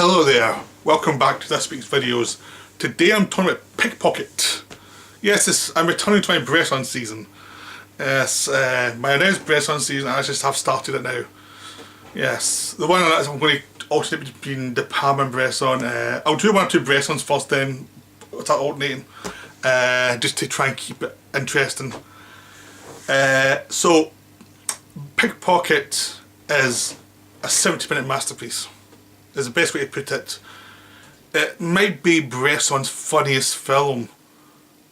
Hello there, welcome back to this week's videos. Today I'm talking about Pickpocket. Yes, I'm returning to my Bresson season. Yes, my announced Bresson season, I just have started it now. Yes, the one that I'm going to alternate between De Palma and Bresson. I'll do one or two Bressons first, then start alternating, just to try and keep it interesting. So, Pickpocket is a 70-minute masterpiece. Is the best way to put it. It might be Bresson's funniest film,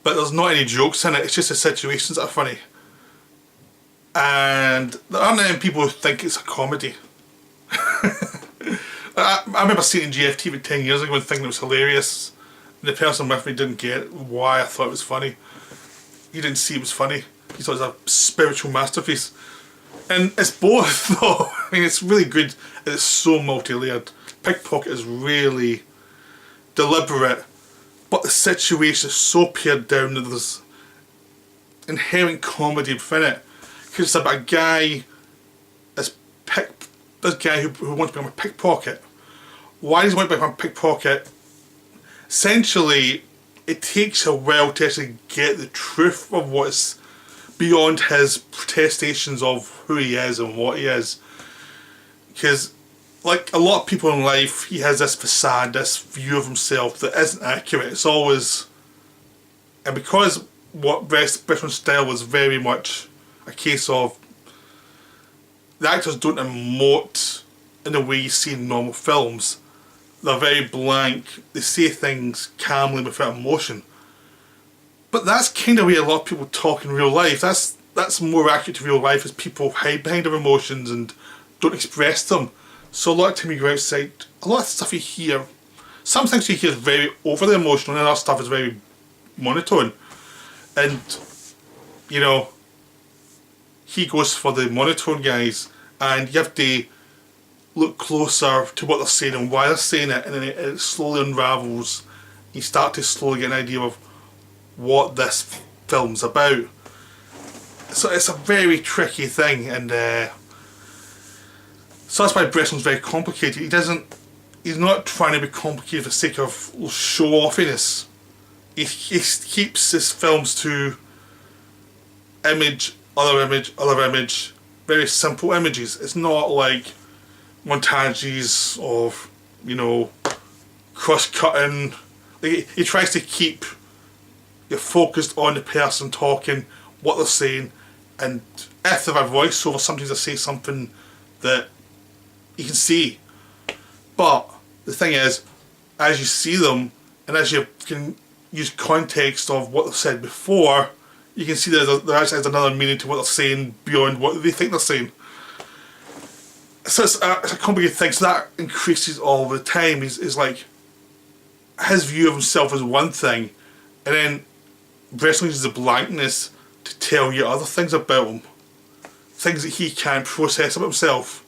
but there's not any jokes in it, it's just the situations that are funny. And there aren't any people who think it's a comedy. I remember seeing it in GFT about 10 years ago and thinking it was hilarious. And the person with me didn't get why I thought it was funny. He didn't see it was funny. He thought it was a spiritual masterpiece. And it's both though. I mean, it's really good. It's so multi-layered. Pickpocket is really deliberate, but the situation is so pared down that there's inherent comedy within it. Because it's about a guy, this guy who wants to become a pickpocket. Why does he want to become a pickpocket? Essentially, it takes a while to actually get the truth of what's beyond his protestations of who he is and what he is. Because, like a lot of people in life, he has this facade, this view of himself that isn't accurate. It's always, and because what Bresson's style was very much a case of the actors don't emote in the way you see in normal films. They're very blank. They say things calmly without emotion. But that's kind of the way a lot of people talk in real life. That's more accurate to real life, is people hide behind their emotions and don't express them. So a lot of time you go outside, a lot of stuff you hear, some things you hear is very overly emotional and other stuff is very monotone. And, you know, he goes for the monotone guys, and you have to look closer to what they're saying and why they're saying it, and then it slowly unravels. You start to slowly get an idea of what this film's about. So it's a very tricky thing, and so that's why Bresson's very complicated. He's not trying to be complicated for the sake of show-offiness. He keeps his films to image, other image, very simple images. It's not like montages of, you know, cross-cutting. He tries to keep you focused on the person talking, what they're saying, and if they have a voiceover, sometimes they say something that you can see. But the thing is, as you see them, and as you can use context of what they've said before, you can see that there actually has another meaning to what they're saying beyond what they think they're saying. So it's a complicated thing, so that increases all the time. He's like, his view of himself is one thing, and then Bresson uses the blankness to tell you other things about him. Things that he can't process about himself.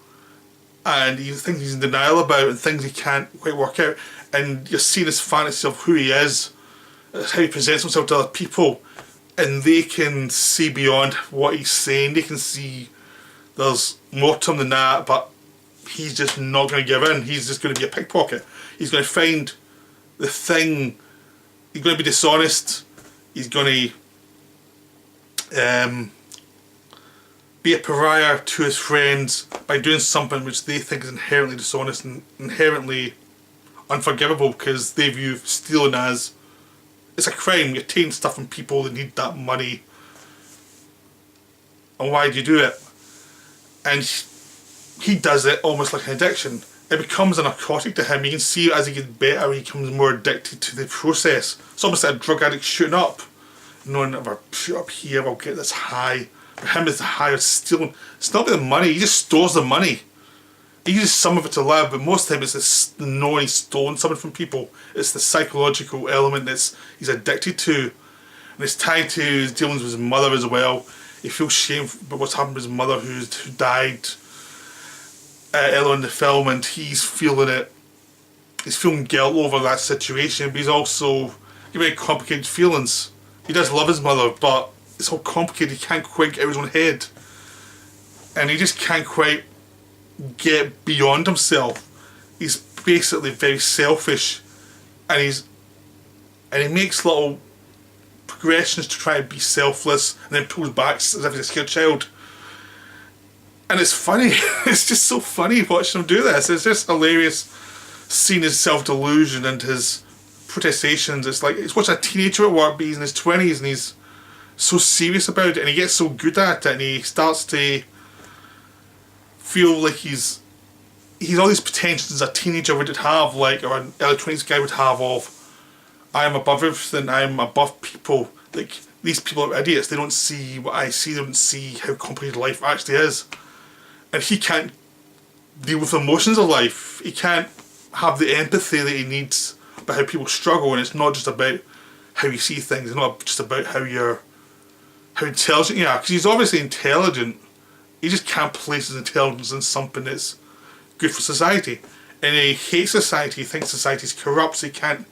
And things he's in denial about, and things he can't quite work out. And you're seeing this fantasy of who he is, how he presents himself to other people, and they can see beyond what he's saying. They can see there's more to him than that, but he's just not going to give in. He's just going to be a pickpocket. He's going to find the thing. He's going to be dishonest. He's going to be a pariah to his friends by doing something which they think is inherently dishonest and inherently unforgivable, because they view stealing as, it's a crime. You're taking stuff from people that need that money, and why do you do it? And he does it almost like an addiction. It becomes a narcotic to him. You can see as he gets better, he becomes more addicted to the process. It's almost like a drug addict shooting up, knowing that if I shoot up here I'll get this high. For him, it's the high of stealing. It's not the money, he just stores the money. He uses some of it to live, but most of the time it's the knowing he's stolen something from people. It's the psychological element that he's addicted to. And it's tied to his dealings with his mother as well. He feels shame about what's happened with his mother who died earlier in the film, and he's feeling it. He's feeling guilt over that situation, but he's also got very complicated feelings. He does love his mother, but it's all complicated. He can't quite get out of his own head, and he just can't quite get beyond himself. He's basically very selfish, and he makes little progressions to try and be selfless, and then pulls back as if he's a scared child. And it's funny. It's just so funny watching him do this. It's just hilarious seeing his self-delusion and his protestations. It's like, it's watching a teenager at work, but he's in his 20s and he's so serious about it, and he gets so good at it, and he starts to feel like he's all these pretensions a teenager would have, like, or an early 20s guy would have of, I'm above everything, I'm above people. Like, these people are idiots, they don't see what I see, they don't see how complicated life actually is. And he can't deal with the emotions of life. He can't have the empathy that he needs about how people struggle, and it's not just about how you see things, it's not just about how intelligent you are, because he's obviously intelligent. He just can't place his intelligence in something that's good for society. And he hates society, he thinks society's corrupt, so he can't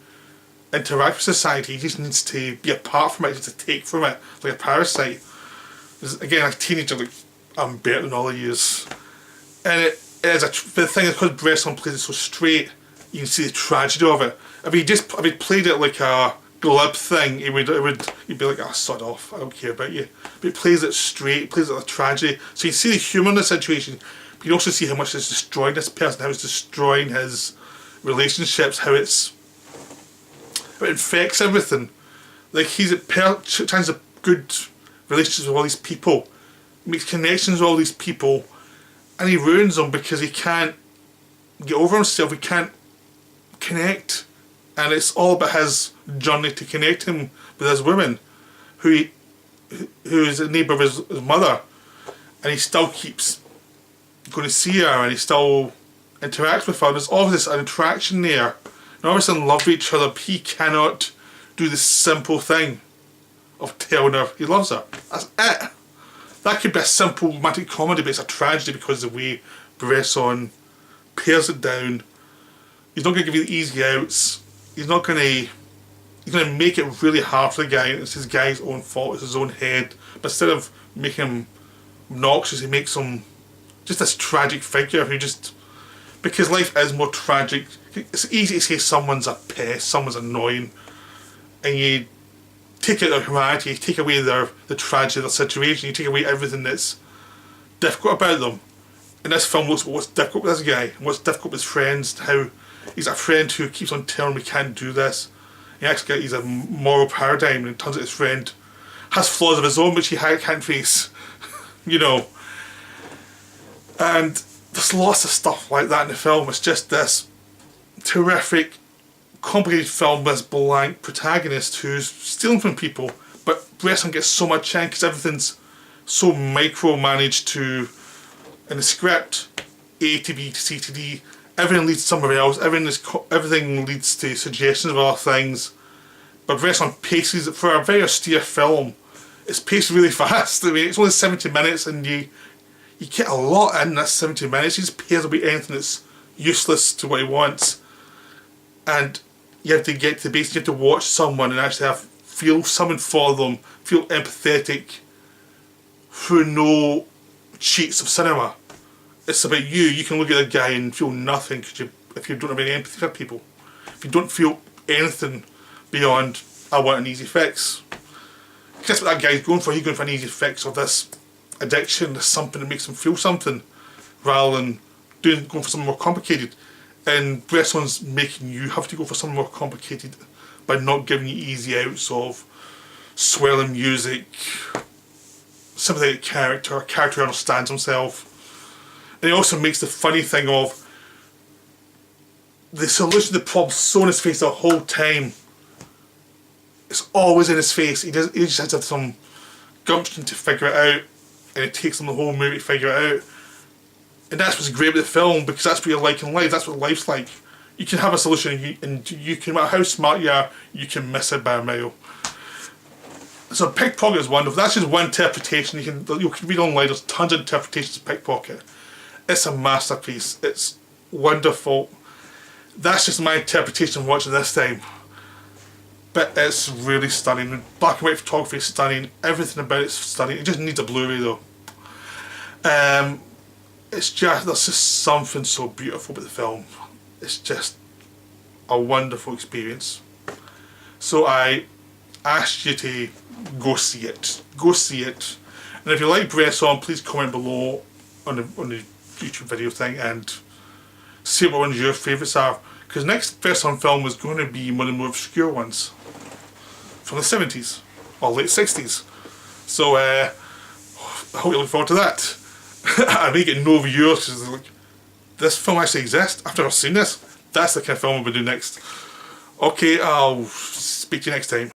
interact with society. He just needs to be apart from it, just to take from it, like a parasite. Again, a teenager, like, I'm better than all of yous. And it is the thing is, because Bresson plays it so straight, you can see the tragedy of it. If he played it like a glib thing, he'd be like, sod off, I don't care about you. But he plays it straight, he plays it like a tragedy. So you see the humour in the situation, but you also see how much it's destroying this person, how it's destroying his relationships, how it infects everything. Like, he's trying to good relationships with all these people, he makes connections with all these people, and he ruins them because he can't get over himself, he can't connect. And it's all about his journey to connect him with his woman, who is a neighbour of his mother, and he still keeps going to see her, and he still interacts with her. There's obviously an attraction there, and obviously in love with each other, but he cannot do the simple thing of telling her he loves her. That's it. That could be a simple romantic comedy, but it's a tragedy because of the way Bresson pares it down. He's not going to give you the easy outs. He's going to make it really hard for the guy. It's his guy's own fault, it's his own head. But instead of making him obnoxious, he makes him just this tragic figure who just, because life is more tragic. It's easy to say someone's a pest, someone's annoying, and you take out their humanity, you take away the tragedy of their situation, you take away everything that's difficult about them. And this film looks at what's difficult with this guy, what's difficult with his friends, how he's a friend who keeps on telling him he can't do this. He's a moral paradigm, and it turns out his friend has flaws of his own which he can't face. You know. And there's lots of stuff like that in the film. It's just this terrific, complicated film with this blank protagonist who's stealing from people, but Bresson gets so much in because everything's so micromanaged to, in the script, A to B to C to D. Everything leads to somewhere else. Everything leads to suggestions of other things. But Bresson paces it for a very austere film. It's paced really fast. I mean, it's only 70 minutes, and you get a lot in that 70 minutes. He just pairs away anything that's useless to what he wants. And you have to get to the basics. You have to watch someone and actually feel something for them, feel empathetic, through no cheats of cinema. It's about you. You can look at a guy and feel nothing if you don't have any empathy for people. If you don't feel anything beyond, I want an easy fix. That's what that guy's going for. He's going for an easy fix of this addiction, this something that makes him feel something, rather than going for something more complicated. And Bresson's making you have to go for something more complicated by not giving you easy outs of swelling music, sympathetic character, a character who understands himself. And he also makes the funny thing of the solution to the problem so in his face the whole time. It's always in his face. He just has to have some gumption to figure it out, and it takes him the whole movie to figure it out. And that's what's great about the film, because that's what you're like in life. That's what life's like. You can have a solution, and you can, no matter how smart you are, you can miss it by a mile. So Pickpocket is wonderful. That's just one interpretation. You can read online. There's tons of interpretations of Pickpocket. It's a masterpiece. It's wonderful. That's just my interpretation of watching this time. But it's really stunning. Black and white photography is stunning. Everything about it's stunning. It just needs a Blu-ray though. There's just something so beautiful about the film. It's just a wonderful experience. So I ask you to go see it. Go see it. And if you like Bresson, please comment below on the YouTube video thing and see what ones your favourites are. Because next Bresson film is going to be one of the more obscure ones from the 70s or late 60s. So I hope you look forward to that. I may get no viewers because like, this film actually exists. I've never seen this. That's the kind of film we'll do next. Okay, I'll speak to you next time.